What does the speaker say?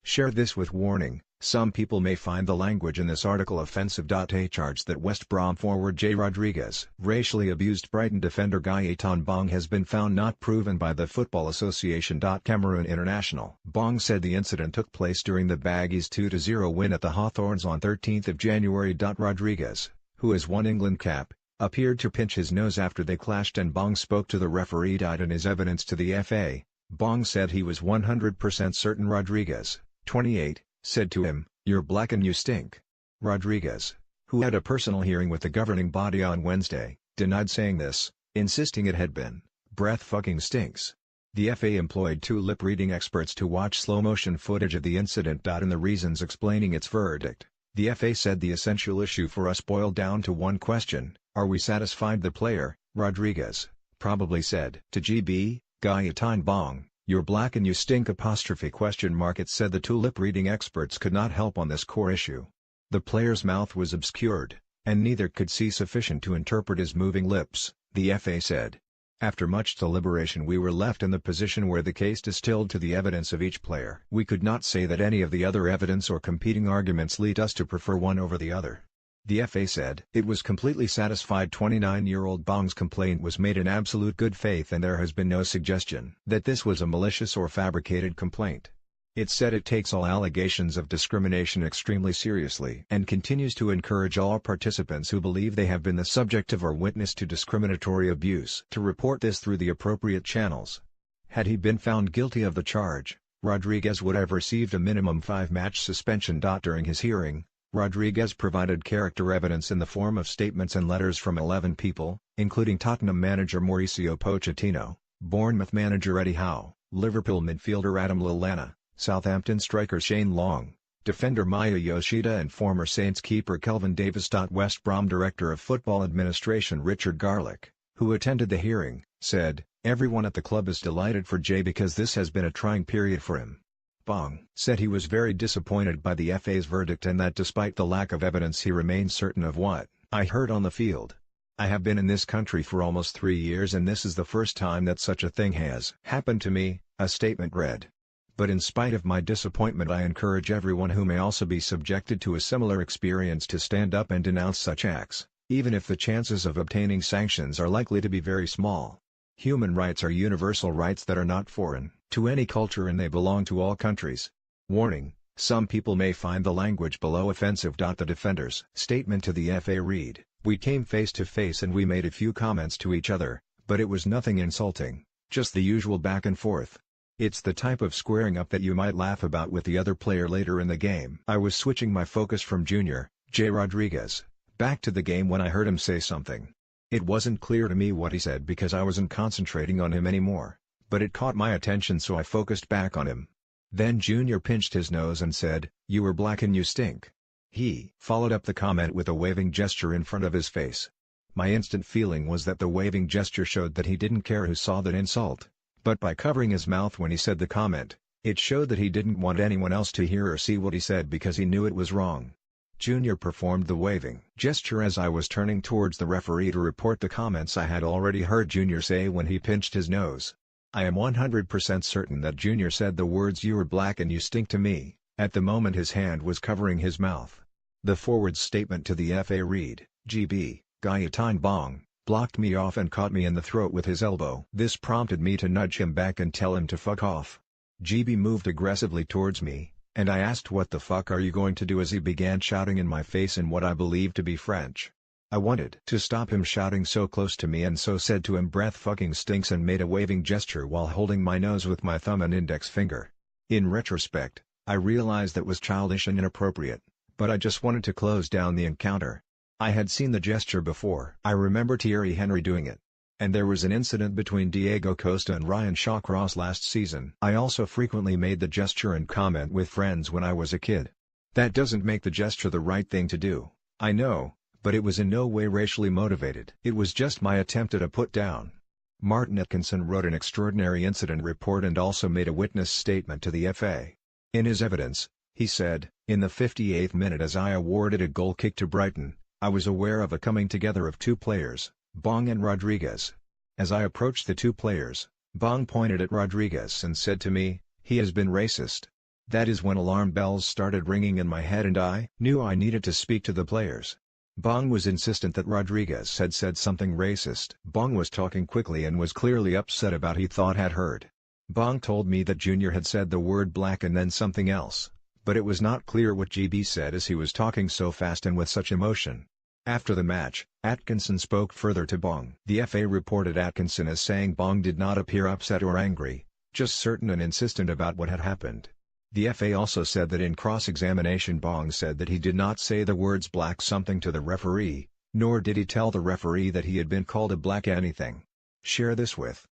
Share this with warning. Some people may find the language in this article offensive. A charge that West Brom forward Jay Rodriguez racially abused Brighton defender Gaetan Bong has been found not proven by the Football Association. Cameroon International. Bong said the incident took place during the Baggies' 2-0 win at the Hawthorns on 13 January. Rodriguez, who has won England cap, appeared to pinch his nose after they clashed and Bong spoke to the referee. In his evidence to the FA, Bong said he was 100% certain Rodriguez, 28, said to him, "You're black and you stink." Rodriguez, who had a personal hearing with the governing body on Wednesday, denied saying this, insisting it had been, "Breath fucking stinks." The FA employed two lip-reading experts to watch slow-motion footage of the incident. In the reasons explaining its verdict, the FA said the essential issue for us boiled down to one question: are we satisfied? The player, Rodriguez, probably said to GB, Gaetan Bong, "You're black and you stink." It said the two lip-reading experts could not help on this core issue. The player's mouth was obscured, and neither could see sufficient to interpret his moving lips, the FA said. After much deliberation we were left in the position where the case distilled to the evidence of each player. We could not say that any of the other evidence or competing arguments lead us to prefer one over the other. The FA said it was completely satisfied. 29-year-old Bong's complaint was made in absolute good faith and there has been no suggestion that this was a malicious or fabricated complaint. It said it takes all allegations of discrimination extremely seriously and continues to encourage all participants who believe they have been the subject of or witness to discriminatory abuse to report this through the appropriate channels. Had he been found guilty of the charge, Rodriguez would have received a minimum 5-match suspension. During his hearing, Rodriguez provided character evidence in the form of statements and letters from 11 people, including Tottenham manager Mauricio Pochettino, Bournemouth manager Eddie Howe, Liverpool midfielder Adam Lallana, Southampton striker Shane Long, defender Maya Yoshida and former Saints keeper Kelvin Davis. West Brom director of football administration Richard Garlick, who attended the hearing, said, "Everyone at the club is delighted for Jay because this has been a trying period for him." Bong said he was very disappointed by the FA's verdict and that despite the lack of evidence he remains certain of what I heard on the field. "I have been in this country for almost 3 years and this is the first time that such a thing has happened to me," a statement read. "But in spite of my disappointment I encourage everyone who may also be subjected to a similar experience to stand up and denounce such acts, even if the chances of obtaining sanctions are likely to be very small. Human rights are universal rights that are not foreign to any culture and they belong to all countries. Warning, some people may find the language below offensive." The defender's statement to the FA read, "We came face to face and we made a few comments to each other, but it was nothing insulting, just the usual back and forth. It's the type of squaring up that you might laugh about with the other player later in the game. I was switching my focus from Junior, Jay Rodriguez, back to the game when I heard him say something. It wasn't clear to me what he said because I wasn't concentrating on him anymore, but it caught my attention so I focused back on him. Then Junior pinched his nose and said, 'You were black and you stink.' He followed up the comment with a waving gesture in front of his face. My instant feeling was that the waving gesture showed that he didn't care who saw that insult, but by covering his mouth when he said the comment, it showed that he didn't want anyone else to hear or see what he said because he knew it was wrong." Junior performed the waving gesture as I was turning towards the referee to report the comments I had already heard Junior say when he pinched his nose. I am 100% certain that Junior said the words "You are black and you stink" to me, at the moment his hand was covering his mouth. The forward statement to the FA read, "GB, Gaetan Bong, blocked me off and caught me in the throat with his elbow. This prompted me to nudge him back and tell him to fuck off. GB moved aggressively towards me, and I asked what the fuck are you going to do as he began shouting in my face in what I believed to be French. I wanted to stop him shouting so close to me and so said to him breath fucking stinks and made a waving gesture while holding my nose with my thumb and index finger. In retrospect, I realized that was childish and inappropriate, but I just wanted to close down the encounter. I had seen the gesture before. I remember Thierry Henry doing it. And there was an incident between Diego Costa and Ryan Shawcross last season. I also frequently made the gesture and comment with friends when I was a kid. That doesn't make the gesture the right thing to do, I know, but it was in no way racially motivated. It was just my attempt at a put-down." Martin Atkinson wrote an extraordinary incident report and also made a witness statement to the FA. In his evidence, he said, "In the 58th minute as I awarded a goal kick to Brighton, I was aware of a coming together of two players, Bong and Rodriguez. As I approached the two players, Bong pointed at Rodriguez and said to me, 'He has been racist.' That is when alarm bells started ringing in my head and I knew I needed to speak to the players. Bong was insistent that Rodriguez had said something racist. Bong was talking quickly and was clearly upset about he thought had heard. Bong told me that Junior had said the word black and then something else, but it was not clear what GB said as he was talking so fast and with such emotion. After the match, Atkinson spoke further to Bong. The FA reported Atkinson as saying Bong did not appear upset or angry, just certain and insistent about what had happened. The FA also said that in cross-examination Bong said that he did not say the words black something to the referee, nor did he tell the referee that he had been called a black anything. Share this with